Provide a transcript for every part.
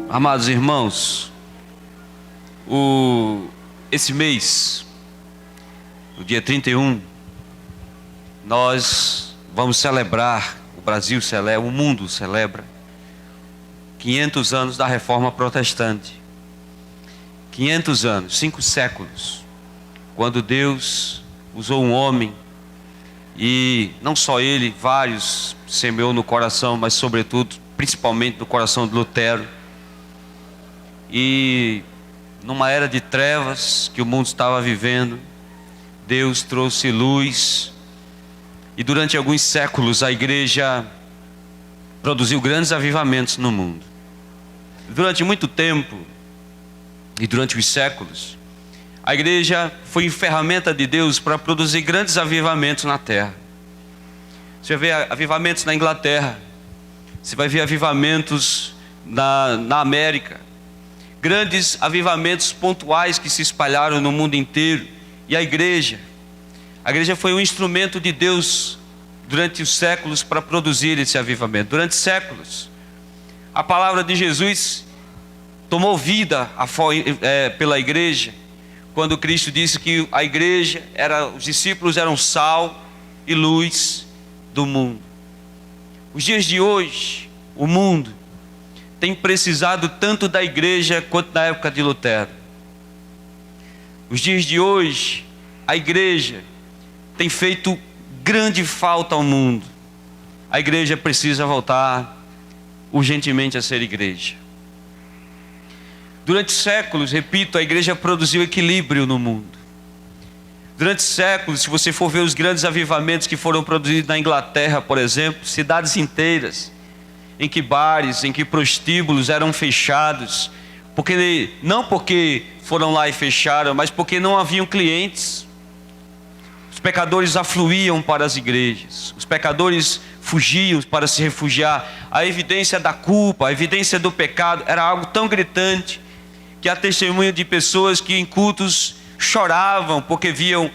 Amados irmãos, esse mês, no dia 31, nós vamos celebrar, o Brasil celebra, o mundo celebra 500 anos da Reforma Protestante. 500 anos, 5 séculos, quando Deus usou um homem, e não só ele, vários semeou no coração, mas sobretudo, principalmente no coração de Lutero. E numa era de trevas que o mundo estava vivendo, Deus trouxe luz, e durante alguns séculos a igreja produziu grandes avivamentos no mundo. Durante muito tempo, e durante os séculos, a igreja foi ferramenta de Deus para produzir grandes avivamentos na terra. Você vai ver avivamentos na Inglaterra, você vai ver avivamentos na América, grandes avivamentos pontuais que se espalharam no mundo inteiro. E a igreja foi um instrumento de Deus durante os séculos para produzir esse avivamento. Durante séculos, a palavra de Jesus tomou vida pela igreja, quando Cristo disse que a igreja os discípulos eram sal e luz do mundo. Os dias de hoje, o mundo tem precisado tanto da igreja quanto na época de Lutero. Os dias de hoje, a igreja tem feito grande falta ao mundo. A igreja precisa voltar urgentemente a ser igreja. Durante séculos, repito, a igreja produziu equilíbrio no mundo. Durante séculos, se você for ver os grandes avivamentos que foram produzidos na Inglaterra, por exemplo, cidades inteiras, em que bares, em que prostíbulos eram fechados, não porque foram lá e fecharam, mas porque não haviam clientes. Os pecadores afluíam para as igrejas, os pecadores fugiam para se refugiar. A evidência da culpa, a evidência do pecado era algo tão gritante, que há testemunho de pessoas que em cultos choravam porque viam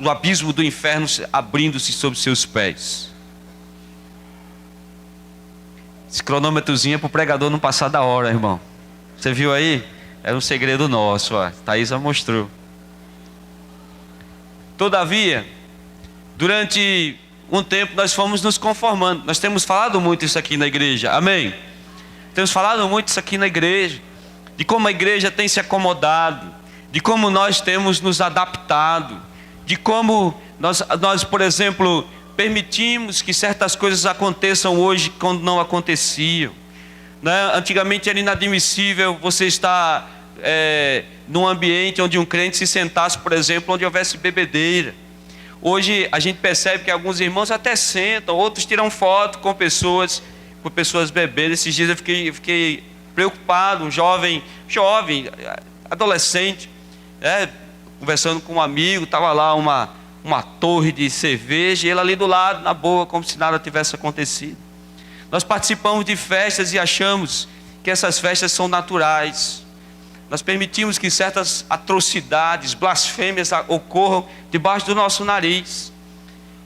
o abismo do inferno abrindo-se sob seus pés. Esse cronômetrozinho é para o pregador não passar da hora, irmão. Você viu aí? Era um segredo nosso, ó. Thaisa mostrou. Todavia, durante um tempo nós fomos nos conformando. Nós temos falado muito isso aqui na igreja, amém? Temos falado muito isso aqui na igreja, de como a igreja tem se acomodado, de como nós temos nos adaptado, de como nós, por exemplo, permitimos que certas coisas aconteçam hoje quando não aconteciam, né? Antigamente era inadmissível você estar num ambiente onde um crente se sentasse, por exemplo, onde houvesse bebedeira. Hoje a gente percebe que alguns irmãos até sentam, outros tiram foto com pessoas bebendo. Esses dias eu fiquei preocupado, um jovem, adolescente, conversando com um amigo, estava lá uma torre de cerveja, e ele ali do lado, na boa, como se nada tivesse acontecido. Nós participamos de festas e achamos que essas festas são naturais. Nós permitimos que certas atrocidades, blasfêmias ocorram debaixo do nosso nariz.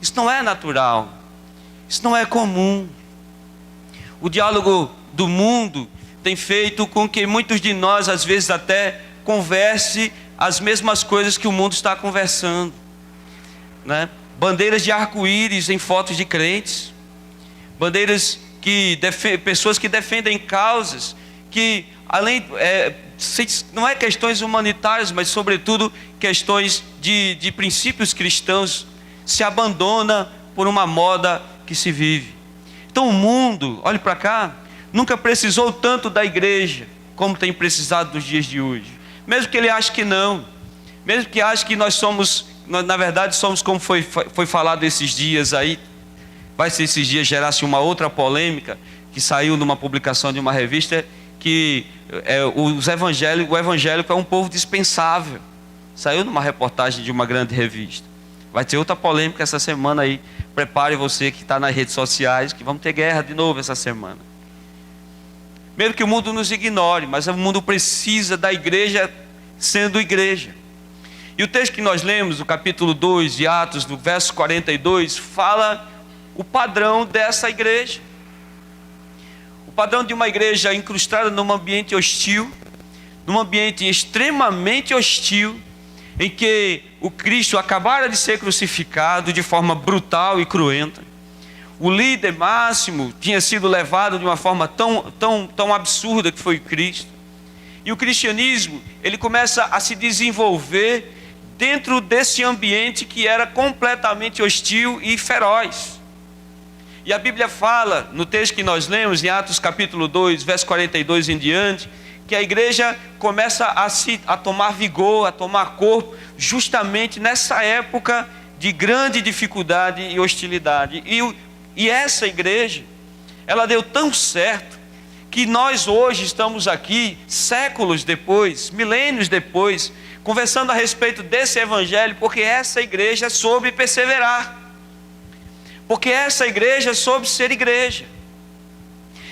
Isso não é natural, isso não é comum. O diálogo do mundo tem feito com que muitos de nós, às vezes até, converse as mesmas coisas que o mundo está conversando, né? Bandeiras de arco-íris em fotos de crentes, bandeiras pessoas que defendem causas que, não é questões humanitárias, mas sobretudo questões de princípios cristãos, se abandona por uma moda que se vive. Então o mundo, olhe para cá, nunca precisou tanto da igreja como tem precisado nos dias de hoje. Mesmo que ele ache que não, mesmo que ache que nós na verdade somos como foi falado esses dias aí, vai ser esses dias gerasse uma outra polêmica, que saiu numa publicação de uma revista, que o evangélico é um povo dispensável. Saiu numa reportagem de uma grande revista. Vai ter outra polêmica essa semana aí. Prepare você que está nas redes sociais, que vamos ter guerra de novo essa semana. Mesmo que o mundo nos ignore, mas o mundo precisa da igreja sendo igreja. E o texto que nós lemos, o capítulo 2 de Atos, no verso 42, fala o padrão dessa igreja. O padrão de uma igreja incrustada num ambiente hostil, num ambiente extremamente hostil, em que o Cristo acabara de ser crucificado de forma brutal e cruenta. O líder máximo tinha sido levado de uma forma tão absurda que foi o Cristo. E o cristianismo, ele começa a se desenvolver dentro desse ambiente que era completamente hostil e feroz. E a Bíblia fala, no texto que nós lemos, em Atos capítulo 2, verso 42 em diante, que a igreja começa a tomar vigor, a tomar corpo, justamente nessa época de grande dificuldade e hostilidade. E essa igreja, ela deu tão certo, que nós hoje estamos aqui, séculos depois, milênios depois, conversando a respeito desse evangelho, porque essa igreja soube perseverar. Porque essa igreja soube ser igreja.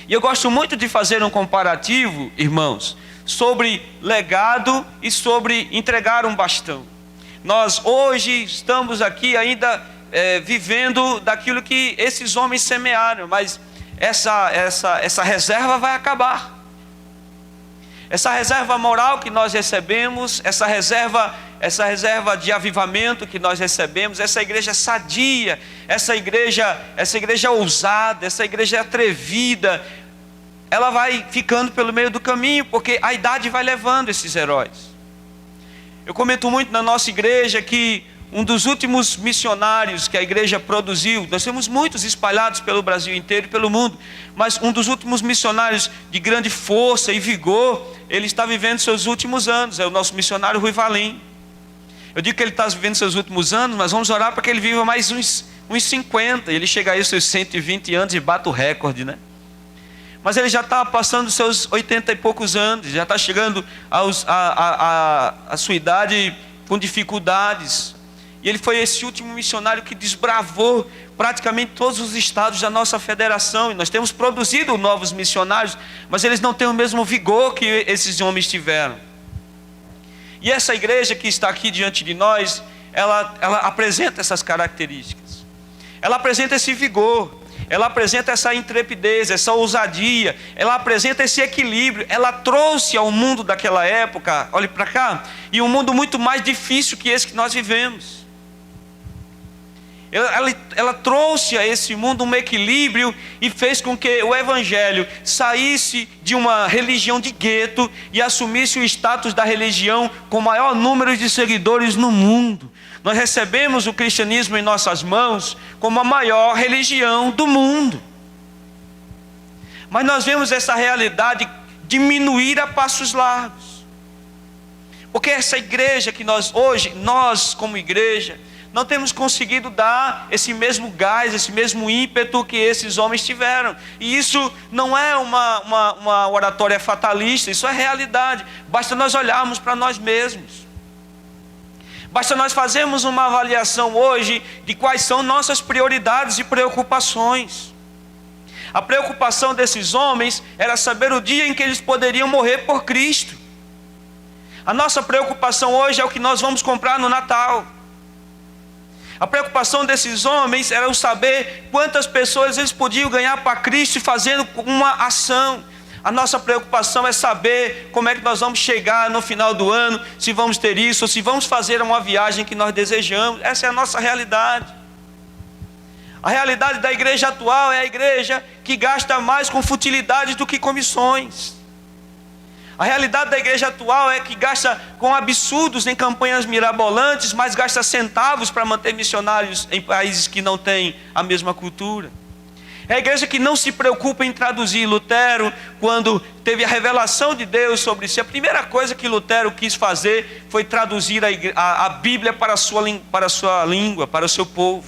E eu gosto muito de fazer um comparativo, irmãos, sobre legado e sobre entregar um bastão. Nós hoje estamos aqui ainda vivendo daquilo que esses homens semearam, mas essa reserva vai acabar. Essa reserva moral que nós recebemos, essa reserva de avivamento que nós recebemos, essa igreja sadia, essa igreja ousada, essa igreja atrevida, ela vai ficando pelo meio do caminho, porque a idade vai levando esses heróis. Eu comento muito na nossa igreja que um dos últimos missionários que a igreja produziu, nós temos muitos espalhados pelo Brasil inteiro e pelo mundo, mas um dos últimos missionários de grande força e vigor, ele está vivendo seus últimos anos, é o nosso missionário Rui Valim. Eu digo que ele está vivendo seus últimos anos, mas vamos orar para que ele viva mais uns 50, ele chega aí aos seus 120 anos e bate o recorde, né? Mas ele já está passando seus 80 e poucos anos, já está chegando à sua idade com dificuldades. E ele foi esse último missionário que desbravou praticamente todos os estados da nossa federação. E nós temos produzido novos missionários, mas eles não têm o mesmo vigor que esses homens tiveram. E essa igreja que está aqui diante de nós, ela apresenta essas características. Ela apresenta esse vigor, ela apresenta essa intrepidez, essa ousadia, ela apresenta esse equilíbrio. Ela trouxe ao mundo daquela época, olhe para cá, e um mundo muito mais difícil que esse que nós vivemos. Ela trouxe a esse mundo um equilíbrio e fez com que o evangelho saísse de uma religião de gueto e assumisse o status da religião com o maior número de seguidores no mundo. Nós recebemos o cristianismo em nossas mãos como a maior religião do mundo. Mas nós vemos essa realidade diminuir a passos largos. Porque essa igreja que nós como igreja, não temos conseguido dar esse mesmo gás, esse mesmo ímpeto que esses homens tiveram. E isso não é uma oratória fatalista, isso é realidade. Basta nós olharmos para nós mesmos. Basta nós fazermos uma avaliação hoje de quais são nossas prioridades e preocupações. A preocupação desses homens era saber o dia em que eles poderiam morrer por Cristo. A nossa preocupação hoje é o que nós vamos comprar no Natal. A preocupação desses homens era o saber quantas pessoas eles podiam ganhar para Cristo fazendo uma ação. A nossa preocupação é saber como é que nós vamos chegar no final do ano, se vamos ter isso, ou se vamos fazer uma viagem que nós desejamos. Essa é a nossa realidade. A realidade da igreja atual é a igreja que gasta mais com futilidades do que com missões. A realidade da igreja atual é que gasta com absurdos em campanhas mirabolantes, mas gasta centavos para manter missionários em países que não têm a mesma cultura. É a igreja que não se preocupa em traduzir. Lutero, quando teve a revelação de Deus sobre si, a primeira coisa que Lutero quis fazer foi traduzir a Bíblia para a sua língua, para o seu povo.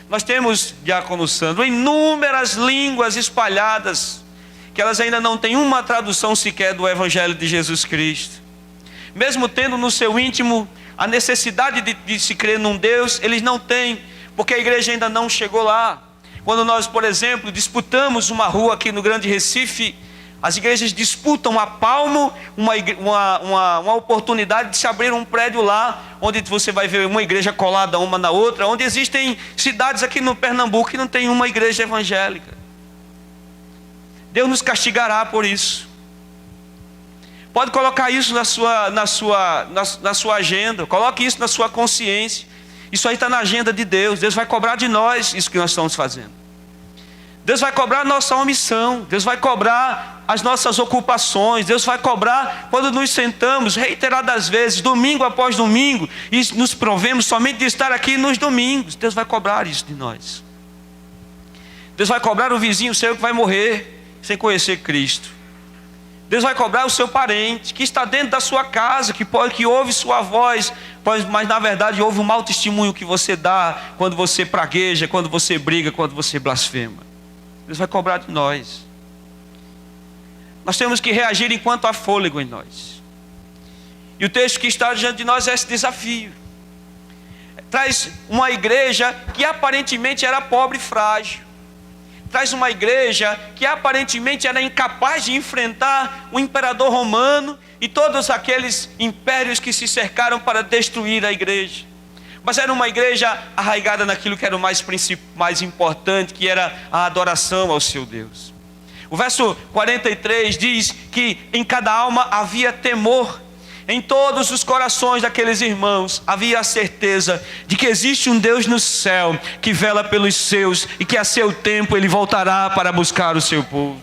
Nós temos, diácono Sandro, inúmeras línguas espalhadas, que elas ainda não têm uma tradução sequer do Evangelho de Jesus Cristo. Mesmo tendo no seu íntimo a necessidade de se crer num Deus, eles não têm, porque a igreja ainda não chegou lá. Quando nós, por exemplo, disputamos uma rua aqui no Grande Recife, as igrejas disputam a palmo uma oportunidade de se abrir um prédio lá, onde você vai ver uma igreja colada uma na outra, onde existem cidades aqui no Pernambuco que não tem uma igreja evangélica. Deus nos castigará por isso. Pode colocar isso na sua agenda. Coloque isso na sua consciência. Isso aí está na agenda de Deus. Deus vai cobrar de nós isso que nós estamos fazendo. Deus vai cobrar a nossa omissão. Deus vai cobrar as nossas ocupações. Deus vai cobrar quando nos sentamos reiteradas vezes, domingo após domingo, e nos provemos somente de estar aqui nos domingos. Deus vai cobrar isso de nós. Deus vai cobrar o vizinho seu que vai morrer sem conhecer Cristo. Deus vai cobrar o seu parente que está dentro da sua casa, que ouve sua voz, mas na verdade ouve o mau testemunho que você dá quando você pragueja, quando você briga, quando você blasfema. Deus vai cobrar de nós. Nós temos que reagir enquanto há fôlego em nós. E o texto que está diante de nós é esse desafio. Traz uma igreja que aparentemente era pobre e frágil. Traz uma igreja que aparentemente era incapaz de enfrentar o imperador romano e todos aqueles impérios que se cercaram para destruir a igreja. Mas era uma igreja arraigada naquilo que era o mais importante, que era a adoração ao seu Deus. O verso 43 diz que em cada alma havia temor. Em todos os corações daqueles irmãos havia a certeza de que existe um Deus no céu que vela pelos seus e que a seu tempo Ele voltará para buscar o seu povo.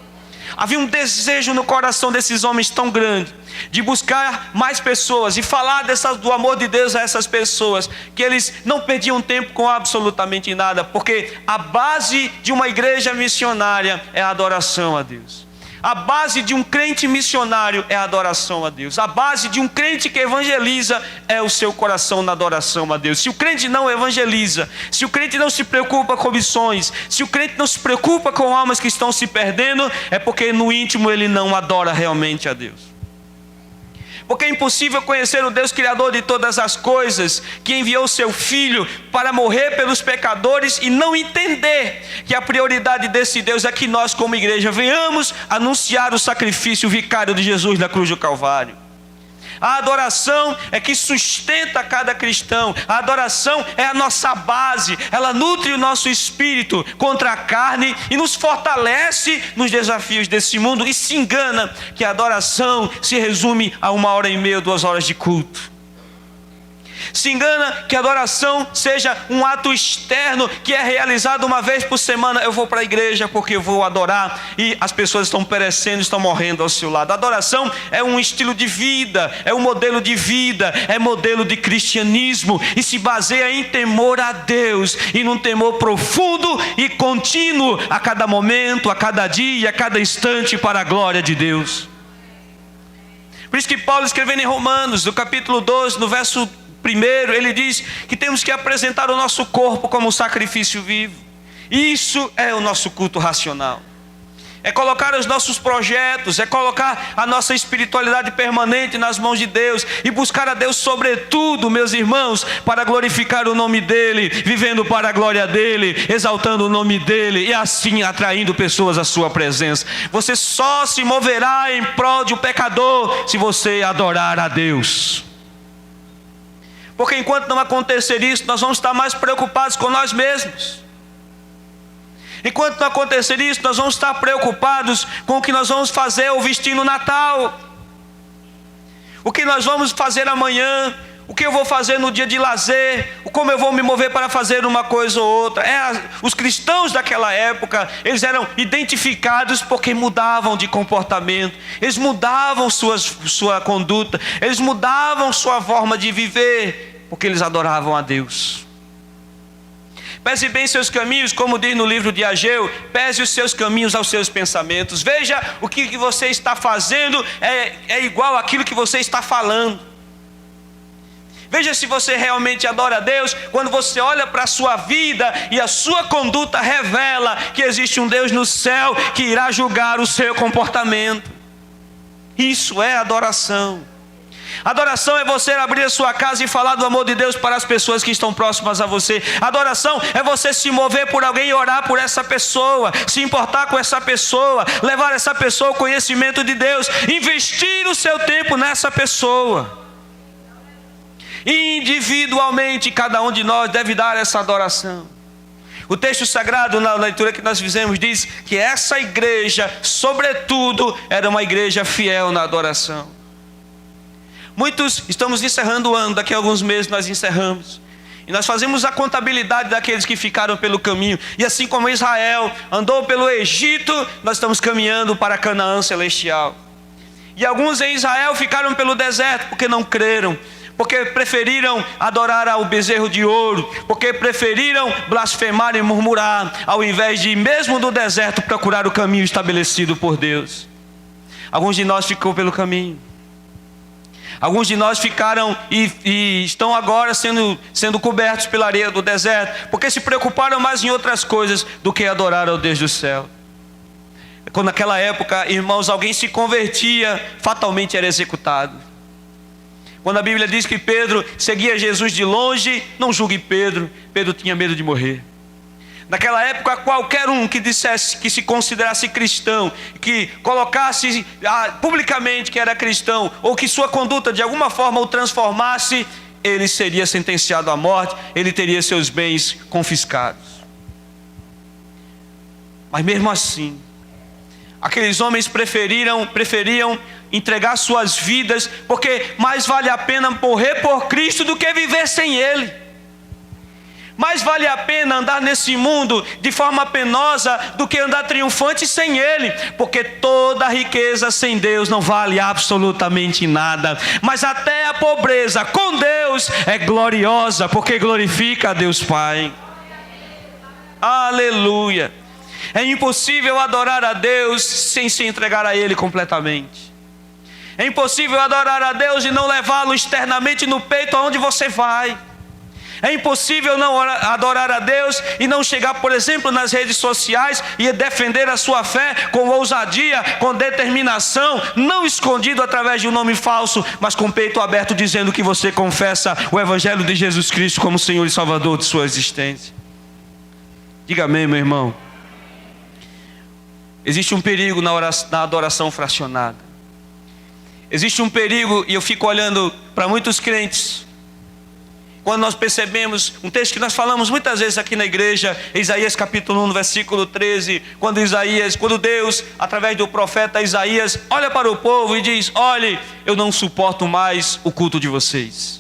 Havia um desejo no coração desses homens tão grande de buscar mais pessoas e falar do amor de Deus a essas pessoas, que eles não perdiam tempo com absolutamente nada, porque a base de uma igreja missionária é a adoração a Deus. A base de um crente missionário é a adoração a Deus. A base de um crente que evangeliza é o seu coração na adoração a Deus. Se o crente não evangeliza, se o crente não se preocupa com missões, se o crente não se preocupa com almas que estão se perdendo, é porque no íntimo ele não adora realmente a Deus. Porque é impossível conhecer o Deus Criador de todas as coisas, que enviou seu Filho para morrer pelos pecadores, e não entender que a prioridade desse Deus é que nós, como igreja, venhamos anunciar o sacrifício vicário de Jesus na cruz do Calvário. A adoração é que sustenta cada cristão. A adoração é a nossa base. Ela nutre o nosso espírito contra a carne e nos fortalece nos desafios desse mundo. E se engana que a adoração se resume a 1h30, 2 horas de culto. Se engana que a adoração seja um ato externo que é realizado uma vez por semana. Eu vou para a igreja porque eu vou adorar e as pessoas estão perecendo, estão morrendo ao seu lado. A adoração é um estilo de vida, é um modelo de vida, é modelo de cristianismo e se baseia em temor a Deus e num temor profundo e contínuo a cada momento, a cada dia, a cada instante para a glória de Deus. Por isso que Paulo, escrevendo em Romanos, no capítulo 12, no verso 1, ele diz que temos que apresentar o nosso corpo como um sacrifício vivo. Isso é o nosso culto racional. É colocar os nossos projetos, é colocar a nossa espiritualidade permanente nas mãos de Deus e buscar a Deus sobretudo, meus irmãos, para glorificar o nome dEle, vivendo para a glória dEle, exaltando o nome dEle e assim atraindo pessoas à sua presença. Você só se moverá em prol de um pecador se você adorar a Deus. Porque enquanto não acontecer isso, nós vamos estar mais preocupados com nós mesmos. Enquanto não acontecer isso, nós vamos estar preocupados com o que nós vamos fazer ou vestir no Natal. O que nós vamos fazer amanhã, o que eu vou fazer no dia de lazer, como eu vou me mover para fazer uma coisa ou outra. Os cristãos daquela época, eles eram identificados porque mudavam de comportamento, eles mudavam sua conduta, eles mudavam sua forma de viver, porque eles adoravam a Deus. Pese bem seus caminhos, como diz no livro de Ageu, pese os seus caminhos aos seus pensamentos. Veja o que você está fazendo é igual àquilo que você está falando. Veja se você realmente adora a Deus, quando você olha para a sua vida e a sua conduta revela que existe um Deus no céu que irá julgar o seu comportamento. Isso é adoração. Adoração é você abrir a sua casa e falar do amor de Deus para as pessoas que estão próximas a você. Adoração é você se mover por alguém e orar por essa pessoa, se importar com essa pessoa, levar essa pessoa ao conhecimento de Deus, investir o seu tempo nessa pessoa. Individualmente, cada um de nós deve dar essa adoração. O texto sagrado, na leitura que nós fizemos, diz que essa igreja, sobretudo, era uma igreja fiel na adoração. Muitos, estamos encerrando o ano, daqui a alguns meses nós encerramos. E nós fazemos a contabilidade daqueles que ficaram pelo caminho. E assim como Israel andou pelo Egito, nós estamos caminhando para Canaã celestial. E alguns em Israel ficaram pelo deserto porque não creram, porque preferiram adorar ao bezerro de ouro, porque preferiram blasfemar e murmurar, ao invés de, mesmo no deserto, procurar o caminho estabelecido por Deus. Alguns de nós ficou pelo caminho. Alguns de nós ficaram e estão agora sendo cobertos pela areia do deserto, porque se preocuparam mais em outras coisas do que adorar ao Deus do céu. Quando naquela época, irmãos, alguém se convertia, fatalmente era executado. Quando a Bíblia diz que Pedro seguia Jesus de longe, não julgue Pedro, Pedro tinha medo de morrer. Naquela época, qualquer um que dissesse que se considerasse cristão, que colocasse publicamente que era cristão, ou que sua conduta de alguma forma o transformasse, ele seria sentenciado à morte, ele teria seus bens confiscados. Mas mesmo assim, aqueles homens preferiam entregar suas vidas, porque mais vale a pena morrer por Cristo do que viver sem Ele. Mais vale a pena andar nesse mundo de forma penosa do que andar triunfante sem Ele, porque toda riqueza sem Deus não vale absolutamente nada, mas até a pobreza com Deus é gloriosa, porque glorifica a Deus Pai. Aleluia! É impossível adorar a Deus sem se entregar a Ele completamente. É impossível adorar a Deus e não levá-lo externamente no peito aonde você vai. É impossível não adorar a Deus e não chegar, por exemplo, nas redes sociais e defender a sua fé com ousadia, com determinação, não escondido através de um nome falso, mas com o peito aberto, dizendo que você confessa o Evangelho de Jesus Cristo como Senhor e Salvador de sua existência. Diga amém, meu irmão. Existe um perigo na adoração fracionada. Existe um perigo, e eu fico olhando para muitos crentes. Quando nós percebemos, um texto que nós falamos muitas vezes aqui na igreja, Isaías capítulo 1, versículo 13, quando Deus, através do profeta Isaías, olha para o povo e diz: olhe, eu não suporto mais o culto de vocês.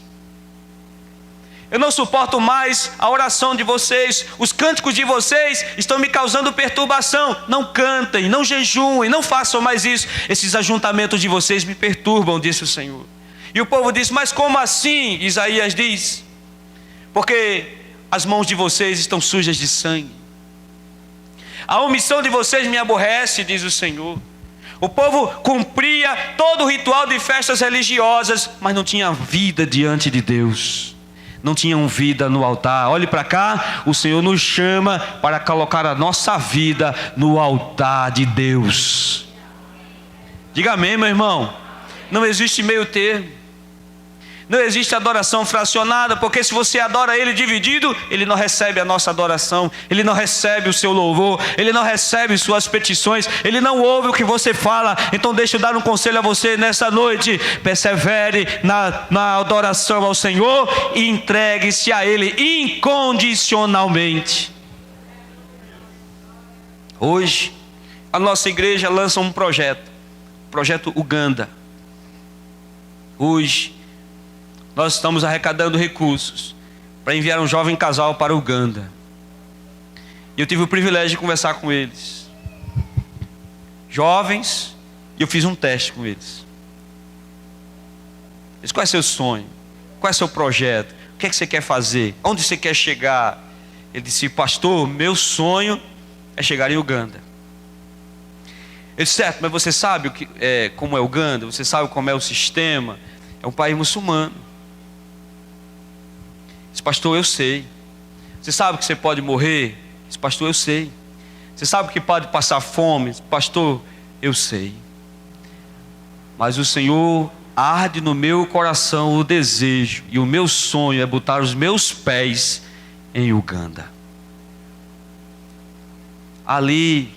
Eu não suporto mais a oração de vocês, os cânticos de vocês estão me causando perturbação. Não cantem, não jejuem, não façam mais isso. Esses ajuntamentos de vocês me perturbam, disse o Senhor. E o povo diz: mas como assim? Isaías diz: porque as mãos de vocês estão sujas de sangue. A omissão de vocês me aborrece, diz o Senhor. O povo cumpria todo o ritual de festas religiosas, mas não tinha vida diante de Deus. Não tinham vida no altar. Olhe para cá, o Senhor nos chama para colocar a nossa vida no altar de Deus. Diga amém, meu irmão. Não existe meio termo. Não existe adoração fracionada, porque se você adora Ele dividido, Ele não recebe a nossa adoração, Ele não recebe o seu louvor, Ele não recebe suas petições, Ele não ouve o que você fala. Então deixa eu dar um conselho a você nessa noite: persevere na adoração ao Senhor e entregue-se a Ele incondicionalmente. Hoje, a nossa igreja lança um projeto Uganda. Hoje, nós estamos arrecadando recursos para enviar um jovem casal para Uganda. E eu tive o privilégio de conversar com eles. Jovens, e eu fiz um teste com eles. Qual é seu sonho? Qual é seu projeto? O que é que você quer fazer? Onde você quer chegar? Ele disse: pastor, meu sonho é chegar em Uganda. Eu disse: certo, mas você sabe como é Uganda? Você sabe como é o sistema? É um país muçulmano. Esse pastor, eu sei. Você sabe que você pode morrer? Esse pastor, eu sei. Você sabe que pode passar fome? Esse pastor, eu sei. Mas o Senhor arde no meu coração o desejo, e o meu sonho é botar os meus pés em Uganda. Ali,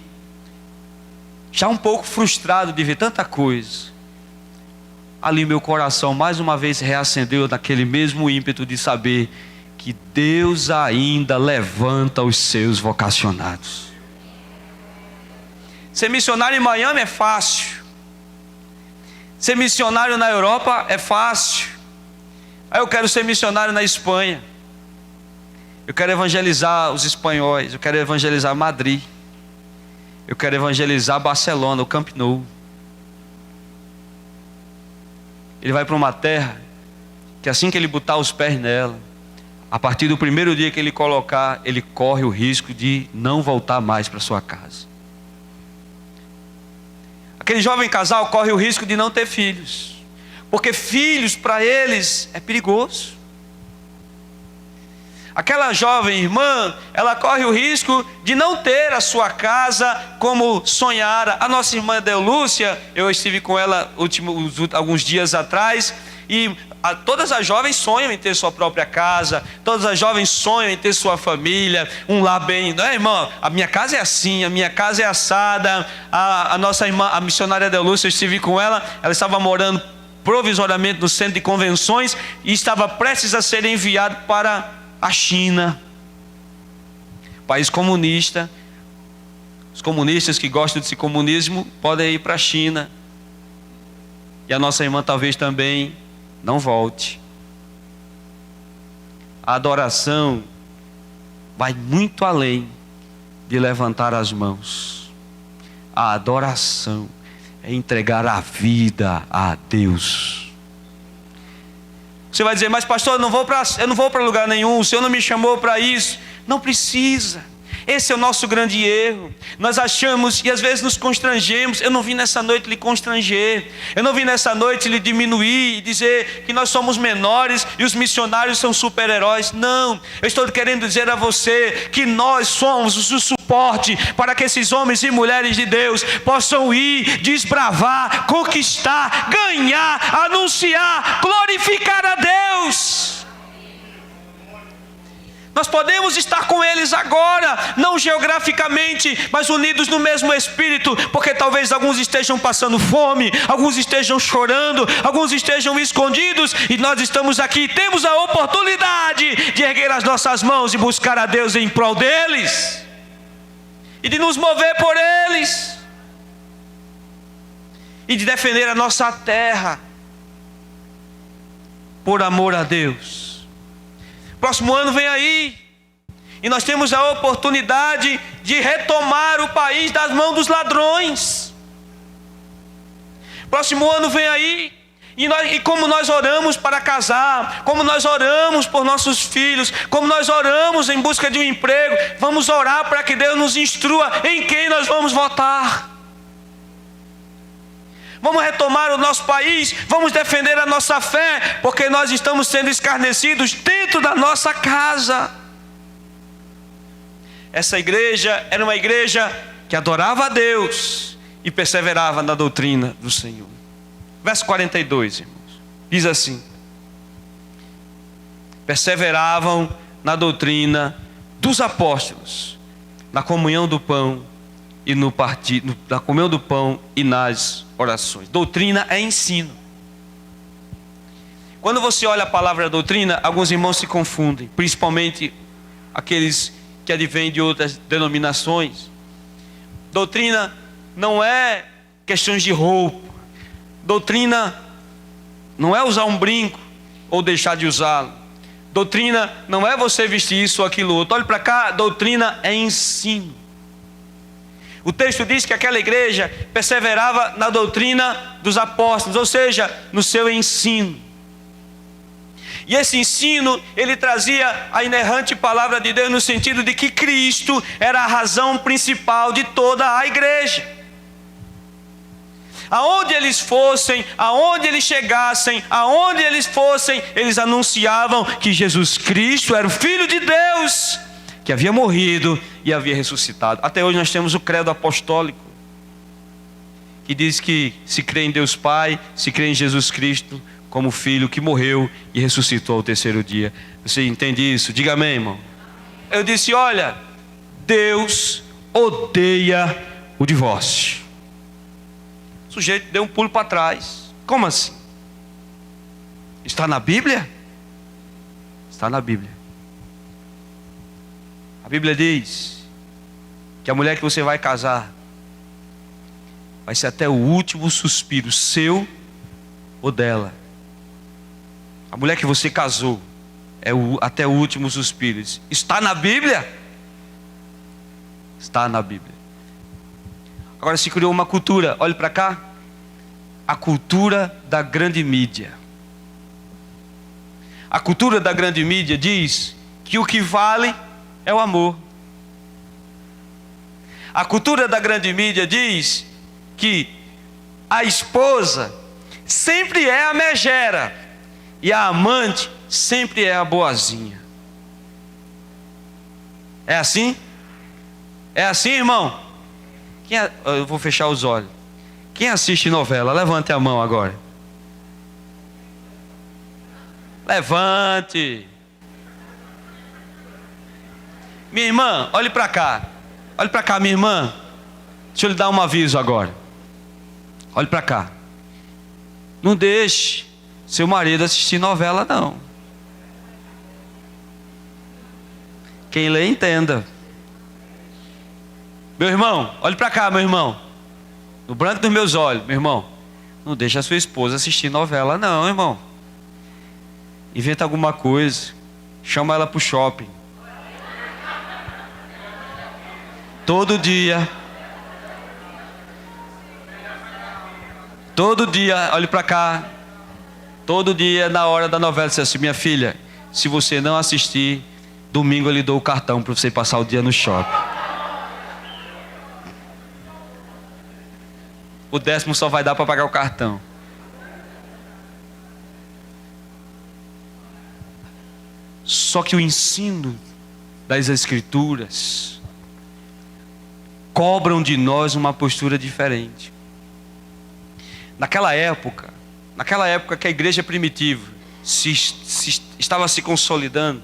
já um pouco frustrado de ver tanta coisa, ali meu coração mais uma vez reacendeu naquele mesmo ímpeto de saber que Deus ainda levanta os seus vocacionados. Ser missionário em Miami é fácil. Ser missionário na Europa é fácil. Eu quero ser missionário na Espanha. Eu quero evangelizar os espanhóis. Eu quero evangelizar Madrid. Eu quero evangelizar Barcelona, o Camp Nou. Ele vai para uma terra que assim que ele botar os pés nela, a partir do primeiro dia que ele colocar, ele corre o risco de não voltar mais para sua casa. Aquele jovem casal corre o risco de não ter filhos, porque filhos para eles é perigoso. Aquela jovem irmã, ela corre o risco de não ter a sua casa como sonhara. A nossa irmã Deolúcia, eu estive com ela alguns dias atrás, e todas as jovens sonham em ter sua própria casa, todas as jovens sonham em ter sua família, um lar bem, não é, irmã? A minha casa é assim, a minha casa é assada. A nossa irmã, a missionária Deolúcia, eu estive com ela, ela estava morando provisoriamente no centro de convenções e estava prestes a ser enviada para a China, país comunista. Os comunistas que gostam desse comunismo podem ir para a China, e a nossa irmã talvez também não volte. A adoração vai muito além de levantar as mãos. A adoração é entregar a vida a Deus. Você vai dizer, mas pastor, eu não vou para lugar nenhum, o Senhor não me chamou para isso. Não precisa. Esse é o nosso grande erro. Nós achamos e às vezes nos constrangemos. Eu não vim nessa noite lhe constranger. Eu não vim nessa noite lhe diminuir e dizer que nós somos menores e os missionários são super-heróis. Não, eu estou querendo dizer a você que nós somos o suporte para que esses homens e mulheres de Deus possam ir, desbravar, conquistar, ganhar, anunciar, glorificar a Deus. Nós podemos estar com eles agora, não geograficamente, mas unidos no mesmo espírito, porque talvez alguns estejam passando fome, alguns estejam chorando, alguns estejam escondidos, e nós estamos aqui, temos a oportunidade de erguer as nossas mãos e buscar a Deus em prol deles, e de nos mover por eles, e de defender a nossa terra, por amor a Deus. Próximo ano vem aí, e nós temos a oportunidade de retomar o país das mãos dos ladrões. Próximo ano vem aí, e como nós oramos para casar, como nós oramos por nossos filhos, como nós oramos em busca de um emprego, vamos orar para que Deus nos instrua em quem nós vamos votar. Vamos retomar o nosso país, vamos defender a nossa fé, porque nós estamos sendo escarnecidos dentro da nossa casa. Essa igreja era uma igreja que adorava a Deus e perseverava na doutrina do Senhor. Verso 42, irmãos, diz assim: perseveravam na doutrina dos apóstolos, na comunhão do pão e na comunhão do pão e nas orações. Doutrina é ensino. Quando você olha a palavra doutrina, alguns irmãos se confundem, principalmente aqueles que advêm de outras denominações. Doutrina não é questões de roupa. Doutrina não é usar um brinco ou deixar de usá-lo. Doutrina não é você vestir isso ou aquilo outro. Olhe para cá, doutrina é ensino. O texto diz que aquela igreja perseverava na doutrina dos apóstolos, ou seja, no seu ensino. E esse ensino, ele trazia a inerrante palavra de Deus no sentido de que Cristo era a razão principal de toda a igreja. Aonde eles fossem, aonde eles chegassem, aonde eles fossem, eles anunciavam que Jesus Cristo era o Filho de Deus, que havia morrido e havia ressuscitado. Até hoje nós temos o credo apostólico, que diz que se crê em Deus Pai, se crê em Jesus Cristo como Filho que morreu e ressuscitou ao terceiro dia. Você entende isso? Diga amém, irmão. Eu disse, olha, Deus odeia o divórcio. O sujeito deu um pulo para trás. Como assim? Está na Bíblia? Está na Bíblia. Bíblia diz que a mulher que você vai casar vai ser até o último suspiro, seu ou dela. A mulher que você casou é até o último suspiro. Está na Bíblia? Está na Bíblia. Agora se criou uma cultura, olhe para cá, a cultura da grande mídia. A cultura da grande mídia diz que o que vale é o amor. A cultura da grande mídia diz que a esposa sempre é a megera e a amante sempre é a boazinha. É assim? É assim, irmão? Eu vou fechar os olhos. Quem assiste novela, levante a mão agora. Levante. Minha irmã, olhe para cá. Olhe para cá, minha irmã. Deixa eu lhe dar um aviso agora. Olhe para cá. Não deixe seu marido assistir novela, não. Quem lê, entenda. Meu irmão, olhe para cá, meu irmão. No branco dos meus olhos, meu irmão. Não deixe a sua esposa assistir novela, não, irmão. Inventa alguma coisa. Chama ela para o shopping. Todo dia. Todo dia, olhe para cá. Todo dia, na hora da novela, você diz assim: minha filha, se você não assistir, domingo eu lhe dou o cartão para você passar o dia no shopping. O 10º só vai dar para pagar o cartão. Só que o ensino das Escrituras cobram de nós uma postura diferente. Naquela época que a igreja primitiva estava se consolidando,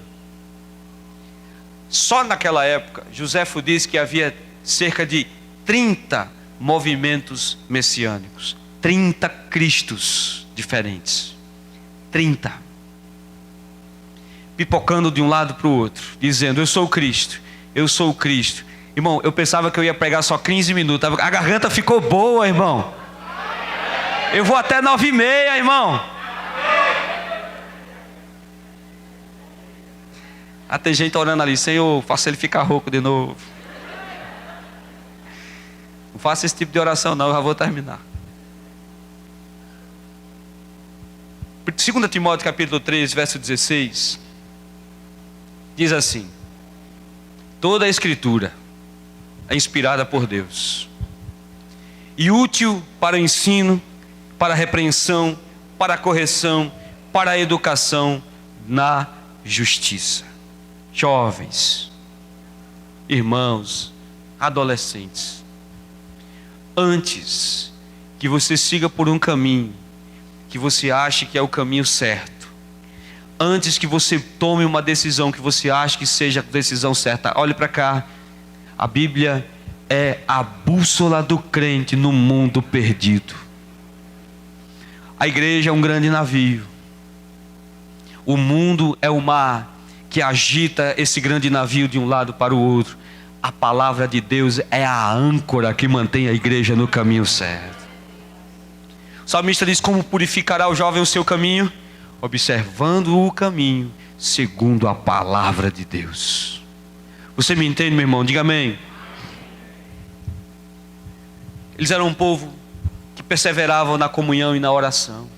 só naquela época, Joséfo diz que havia cerca de 30 movimentos messiânicos, 30 Cristos diferentes, 30, pipocando de um lado para o outro, dizendo: eu sou o Cristo, eu sou o Cristo. Irmão, eu pensava que eu ia pregar só 15 minutos, a garganta ficou boa, irmão. Eu vou até 9h30, irmão. Tem gente orando ali: Senhor, faça ele ficar rouco de novo. Não faça esse tipo de oração não, eu já vou terminar. 2 Timóteo capítulo 3, verso 16, diz assim: toda a Escritura é inspirada por Deus e útil para o ensino, para a repreensão, para a correção, para a educação na justiça. Jovens, irmãos, adolescentes, antes que você siga por um caminho que você ache que é o caminho certo, antes que você tome uma decisão que você acha que seja a decisão certa, olhe para cá. A Bíblia é a bússola do crente no mundo perdido. A igreja é um grande navio. O mundo é o mar que agita esse grande navio de um lado para o outro. A palavra de Deus é a âncora que mantém a igreja no caminho certo. O salmista diz: como purificará o jovem o seu caminho? Observando o caminho segundo a palavra de Deus. Você me entende, meu irmão? Diga amém. Eles eram um povo que perseveravam na comunhão e na oração.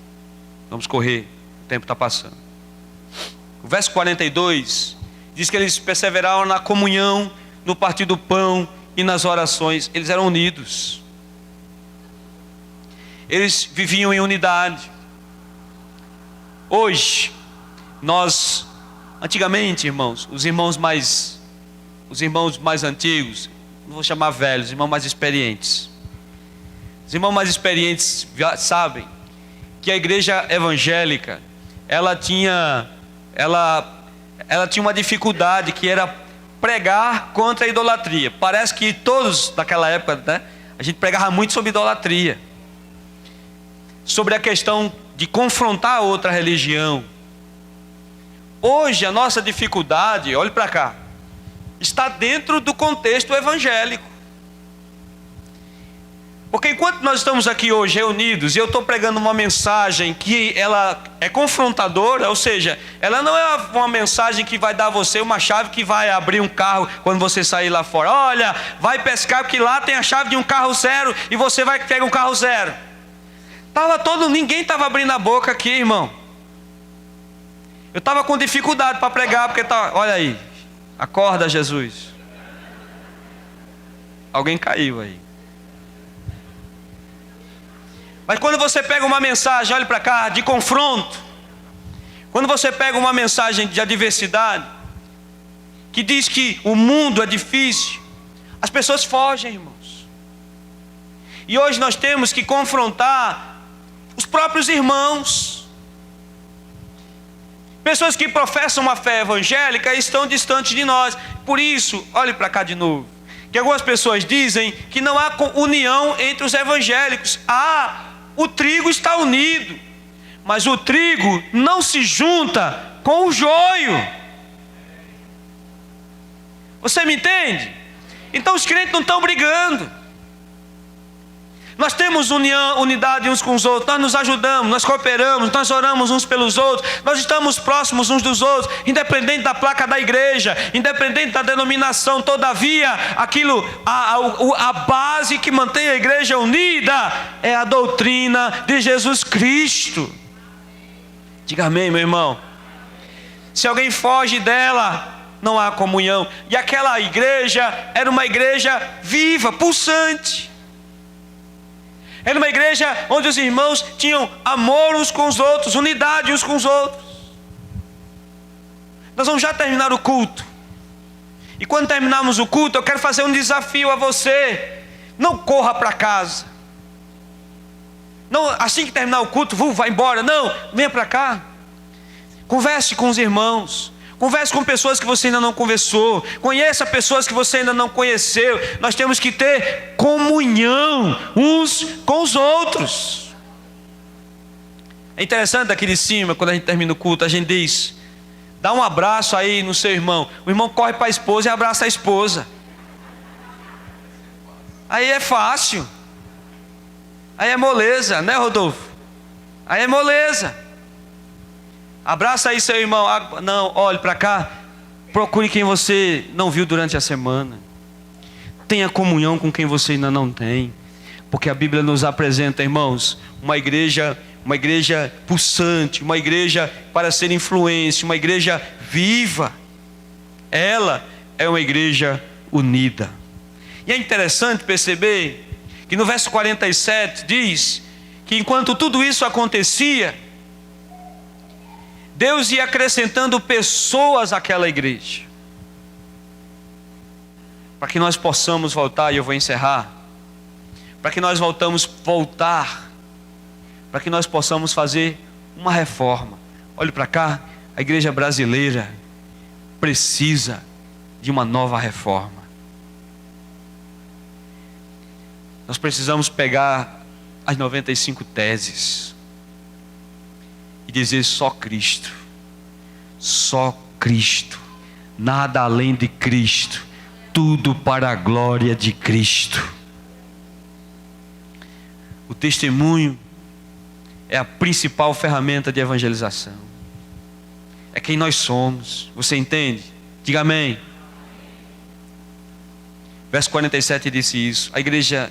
Vamos correr, o tempo está passando. O verso 42 diz que eles perseveravam na comunhão, no partir do pão e nas orações. Eles eram unidos. Eles viviam em unidade. Hoje, antigamente, irmãos, os irmãos mais antigos, não vou chamar velhos, os irmãos mais experientes. Os irmãos mais experientes sabem que a igreja evangélica, ela tinha uma dificuldade, que era pregar contra a idolatria. Parece que todos naquela época, né, a gente pregava muito sobre idolatria, sobre a questão de confrontar outra religião. Hoje a nossa dificuldade, olhe para cá, está dentro do contexto evangélico. Porque enquanto nós estamos aqui hoje reunidos, e eu estou pregando uma mensagem que ela é confrontadora, ou seja, ela não é uma mensagem que vai dar a você uma chave que vai abrir um carro quando você sair lá fora. Olha, vai pescar porque lá tem a chave de um carro zero e você vai pegar um carro zero. Ninguém estava abrindo a boca aqui, irmão. Eu estava com dificuldade para pregar, porque olha aí, acorda Jesus. Alguém caiu aí. Mas quando você pega uma mensagem, olhe para cá, de confronto, quando você pega uma mensagem de adversidade, que diz que o mundo é difícil, as pessoas fogem, irmãos. E hoje nós temos que confrontar os próprios irmãos. Pessoas que professam uma fé evangélica e estão distantes de nós. Por isso, olhe para cá de novo, que algumas pessoas dizem que não há união entre os evangélicos. O trigo está unido, mas o trigo não se junta com o joio. Você me entende? Então os crentes não estão brigando. Nós temos unidade uns com os outros, nós nos ajudamos, nós cooperamos, nós oramos uns pelos outros, nós estamos próximos uns dos outros, independente da placa da igreja, independente da denominação. Todavia, a base que mantém a igreja unida é a doutrina de Jesus Cristo. Diga amém, meu irmão. Se alguém foge dela, não há comunhão. E aquela igreja era uma igreja viva, pulsante. Era uma igreja onde os irmãos tinham amor uns com os outros, unidade uns com os outros. Nós vamos já terminar o culto. E quando terminarmos o culto, eu quero fazer um desafio a você. Não corra para casa. Não, assim que terminar o culto, vai embora. Não, venha para cá. Converse com os irmãos. Converse com pessoas que você ainda não conversou. Conheça pessoas que você ainda não conheceu. Nós temos que ter comunhão uns com os outros. É interessante aqui de cima, quando a gente termina o culto, a gente diz: dá um abraço aí no seu irmão. O irmão corre para a esposa e abraça a esposa. Aí é fácil. Aí é moleza, né, Rodolfo? Aí é moleza. Abraça aí seu irmão. Não, olhe para cá. Procure quem você não viu durante a semana. Tenha comunhão com quem você ainda não tem. Porque a Bíblia nos apresenta, irmãos, uma igreja pulsante, uma igreja para ser influência, uma igreja viva. Ela é uma igreja unida. E é interessante perceber que no verso 47 diz que enquanto tudo isso acontecia, Deus ia acrescentando pessoas àquela igreja. Para que nós possamos voltar, e eu vou encerrar, para que nós voltar, para que nós possamos fazer uma reforma. Olhe para cá, a igreja brasileira precisa de uma nova reforma. Nós precisamos pegar as 95 teses e dizer: só Cristo, nada além de Cristo, tudo para a glória de Cristo. O testemunho é a principal ferramenta de evangelização. É quem nós somos. Você entende? Diga amém. Verso 47 disse isso. A igreja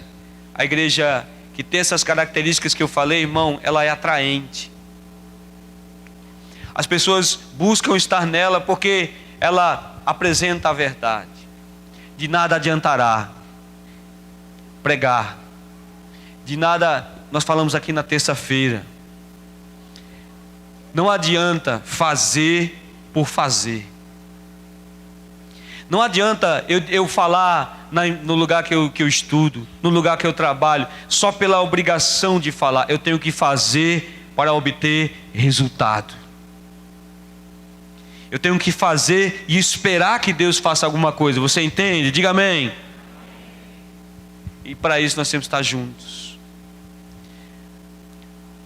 que tem essas características que eu falei, irmão, ela é atraente. As pessoas buscam estar nela porque ela apresenta a verdade. De nada adiantará pregar. De nada, nós falamos aqui na terça-feira, não adianta fazer por fazer. Não adianta eu falar no lugar que eu estudo, no lugar que eu trabalho, só pela obrigação de falar. Eu tenho que fazer para obter resultado. Eu tenho que fazer e esperar que Deus faça alguma coisa. Você entende? Diga amém. E para isso nós temos que estar juntos.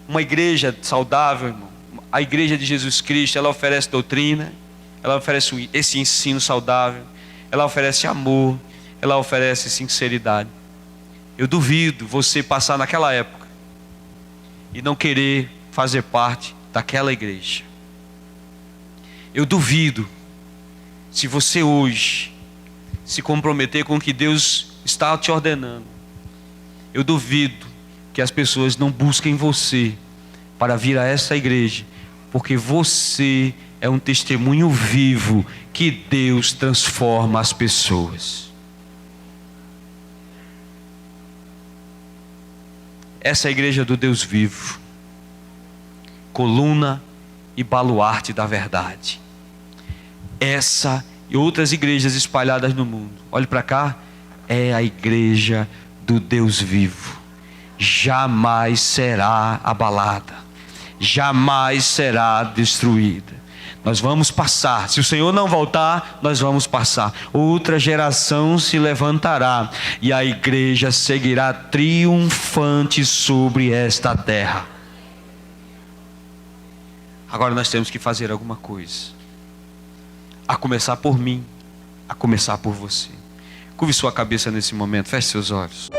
Uma igreja saudável, irmão, a igreja de Jesus Cristo, ela oferece doutrina, ela oferece esse ensino saudável, ela oferece amor, ela oferece sinceridade. Eu duvido você passar naquela época e não querer fazer parte daquela igreja. Eu duvido se você hoje se comprometer com o que Deus está te ordenando. Eu duvido que as pessoas não busquem você para vir a essa igreja, porque você é um testemunho vivo que Deus transforma as pessoas. Essa é a igreja do Deus vivo, coluna e baluarte da verdade. Essa e outras igrejas espalhadas no mundo, olhe para cá, é a igreja do Deus vivo. Jamais será abalada, jamais será destruída. Nós vamos passar, se o Senhor não voltar, nós vamos passar. Outra geração se levantará e a igreja seguirá triunfante sobre esta terra. Agora nós temos que fazer alguma coisa, a começar por mim, a começar por você. Curve sua cabeça nesse momento, feche seus olhos.